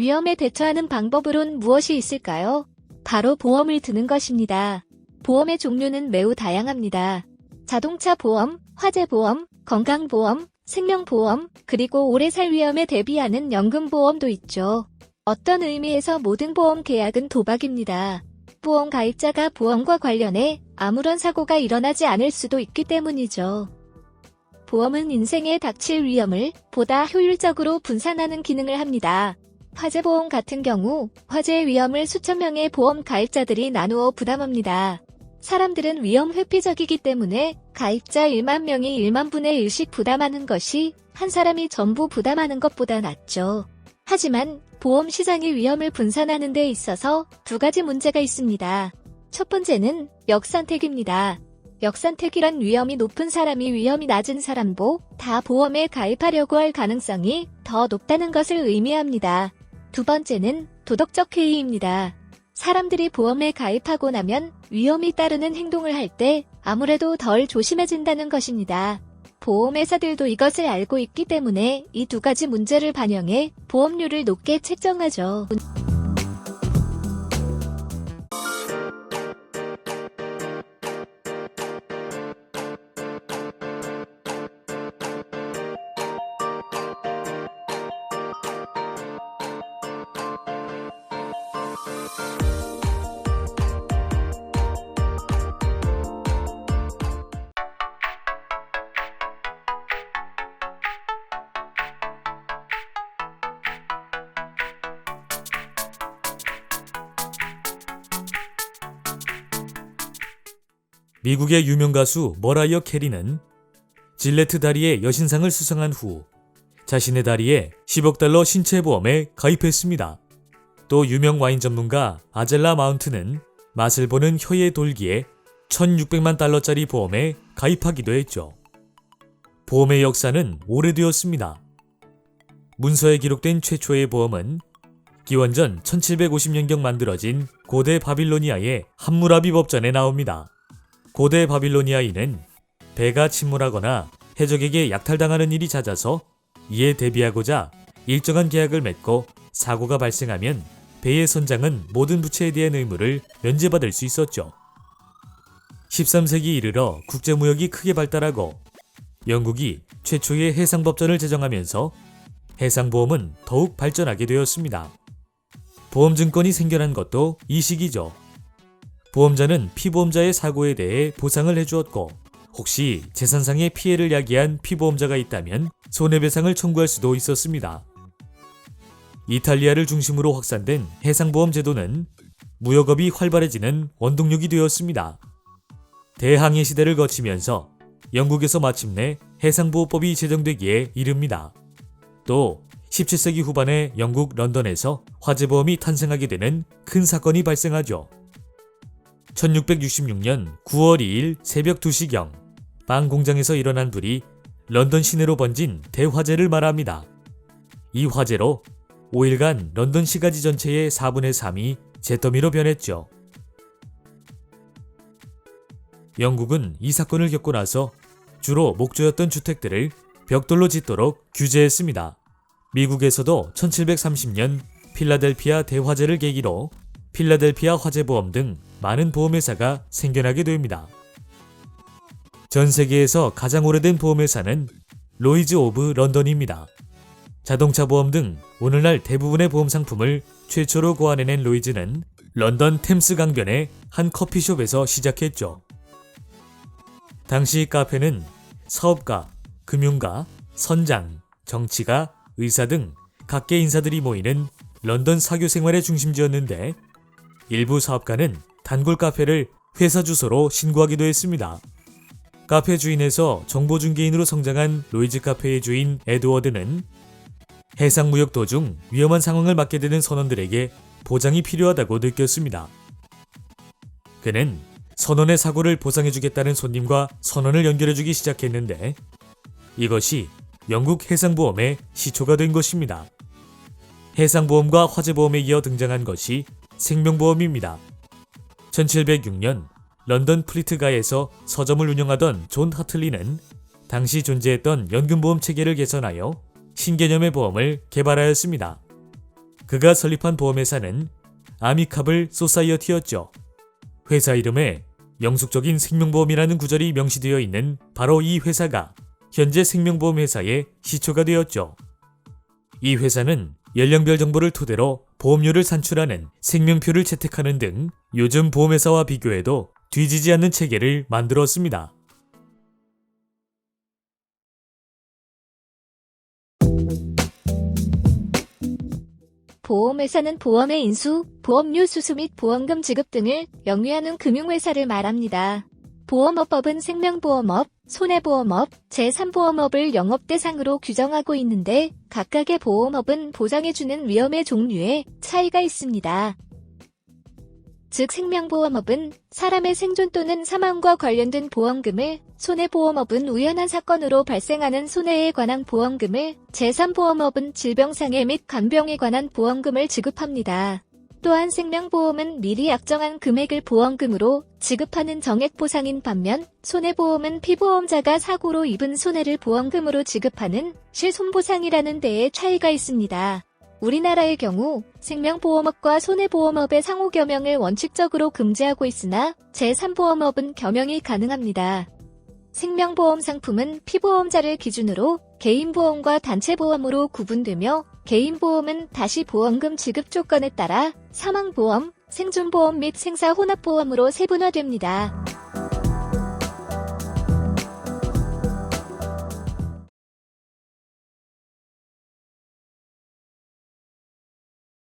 위험에 대처하는 방법으론 무엇이 있을까요? 바로 보험을 드는 것입니다. 보험의 종류는 매우 다양합니다. 자동차 보험, 화재 보험, 건강보험, 생명보험, 그리고 오래 살 위험에 대비하는 연금보험도 있죠. 어떤 의미에서 모든 보험 계약은 도박입니다. 보험 가입자가 보험과 관련해 아무런 사고가 일어나지 않을 수도 있기 때문이죠. 보험은 인생에 닥칠 위험을 보다 효율적으로 분산하는 기능을 합니다. 화재보험 같은 경우 화재의 위험을 수천 명의 보험 가입자들이 나누어 부담합니다. 사람들은 위험 회피적이기 때문에 가입자 1만 명이 1만 분의 1씩 부담하는 것이 한 사람이 전부 부담하는 것보다 낫죠. 하지만 보험 시장의 위험을 분산하는 데 있어서 두 가지 문제가 있습니다. 첫 번째는 역선택입니다. 역선택이란 위험이 높은 사람이 위험이 낮은 사람보다 보험에 가입하려고 할 가능성이 더 높다는 것을 의미합니다. 두 번째는 도덕적 해이입니다. 사람들이 보험에 가입하고 나면 위험이 따르는 행동을 할 때 아무래도 덜 조심해진다는 것입니다. 보험회사들도 이것을 알고 있기 때문에 이 두 가지 문제를 반영해 보험료를 높게 책정하죠. 미국의 유명 가수 머라이어 캐리는 질레트 다리의 여신상을 수상한 후 자신의 다리에 10억 달러 신체보험에 가입했습니다. 또 유명 와인 전문가 아젤라 마운트는 맛을 보는 혀의 돌기에 1,600만 달러짜리 보험에 가입하기도 했죠. 보험의 역사는 오래되었습니다. 문서에 기록된 최초의 보험은 기원전 1750년경 만들어진 고대 바빌로니아의 함무라비 법전에 나옵니다. 고대 바빌로니아인은 배가 침몰하거나 해적에게 약탈당하는 일이 잦아서 이에 대비하고자 일정한 계약을 맺고 사고가 발생하면 배의 선장은 모든 부채에 대한 의무를 면제받을 수 있었죠. 13세기 이르러 국제무역이 크게 발달하고 영국이 최초의 해상법전을 제정하면서 해상보험은 더욱 발전하게 되었습니다. 보험증권이 생겨난 것도 이 시기죠. 보험자는 피보험자의 사고에 대해 보상을 해주었고 혹시 재산상의 피해를 야기한 피보험자가 있다면 손해배상을 청구할 수도 있었습니다. 이탈리아를 중심으로 확산된 해상보험 제도는 무역업이 활발해지는 원동력이 되었습니다. 대항해 시대를 거치면서 영국에서 마침내 해상보호법이 제정되기에 이릅니다. 또 17세기 후반에 영국 런던에서 화재보험이 탄생하게 되는 큰 사건이 발생하죠. 1666년 9월 2일 새벽 2시경 빵 공장에서 일어난 불이 런던 시내로 번진 대화재를 말합니다. 이 화재로 5일간 런던 시가지 전체의 4분의 3이 잿더미로 변했죠. 영국은 이 사건을 겪고 나서 주로 목조였던 주택들을 벽돌로 짓도록 규제했습니다. 미국에서도 1730년 필라델피아 대화재를 계기로 필라델피아 화재보험 등 많은 보험회사가 생겨나게 됩니다. 전 세계에서 가장 오래된 보험회사는 로이즈 오브 런던입니다. 자동차 보험 등 오늘날 대부분의 보험 상품을 최초로 고안해낸 로이즈는 런던 템스 강변의 한 커피숍에서 시작했죠. 당시 카페는 사업가, 금융가, 선장, 정치가, 의사 등 각계 인사들이 모이는 런던 사교 생활의 중심지였는데 일부 사업가는 단골 카페를 회사 주소로 신고하기도 했습니다. 카페 주인에서 정보중개인으로 성장한 로이즈 카페의 주인 에드워드는 해상무역 도중 위험한 상황을 맞게 되는 선원들에게 보장이 필요하다고 느꼈습니다. 그는 선원의 사고를 보상해주겠다는 손님과 선원을 연결해주기 시작했는데 이것이 영국 해상보험의 시초가 된 것입니다. 해상보험과 화재보험에 이어 등장한 것이 생명보험입니다. 1706년 런던 플리트가에서 서점을 운영하던 존 하틀리는 당시 존재했던 연금보험 체계를 개선하여 신개념의 보험을 개발하였습니다. 그가 설립한 보험회사는 아미카블 소사이어티였죠. 회사 이름에 영속적인 생명보험이라는 구절이 명시되어 있는 바로 이 회사가 현재 생명보험회사의 시초가 되었죠. 이 회사는 연령별 정보를 토대로 보험료를 산출하는 생명표를 채택하는 등 요즘 보험회사와 비교해도 뒤지지 않는 체계를 만들었습니다. 보험회사는 보험의 인수, 보험료 수수 및 보험금 지급 등을 영위하는 금융회사를 말합니다. 보험업법은 생명보험업, 손해보험업, 제3보험업을 영업 대상으로 규정하고 있는데 각각의 보험업은 보장해주는 위험의 종류에 차이가 있습니다. 즉 생명보험업은 사람의 생존 또는 사망과 관련된 보험금을, 손해보험업은 우연한 사건으로 발생하는 손해에 관한 보험금을, 제3보험업은 질병상해 및 간병에 관한 보험금을 지급합니다. 또한 생명보험은 미리 약정한 금액을 보험금으로 지급하는 정액보상인 반면 손해보험은 피보험자가 사고로 입은 손해를 보험금으로 지급하는 실손보상이라는 데에 차이가 있습니다. 우리나라의 경우 생명보험업과 손해보험업의 상호 겸용을 원칙적으로 금지하고 있으나 제3보험업은 겸용이 가능합니다. 생명보험 상품은 피보험자를 기준으로 개인보험과 단체보험으로 구분되며 개인보험은 다시 보험금 지급 조건에 따라 사망보험, 생존보험 및 생사혼합보험으로 세분화됩니다.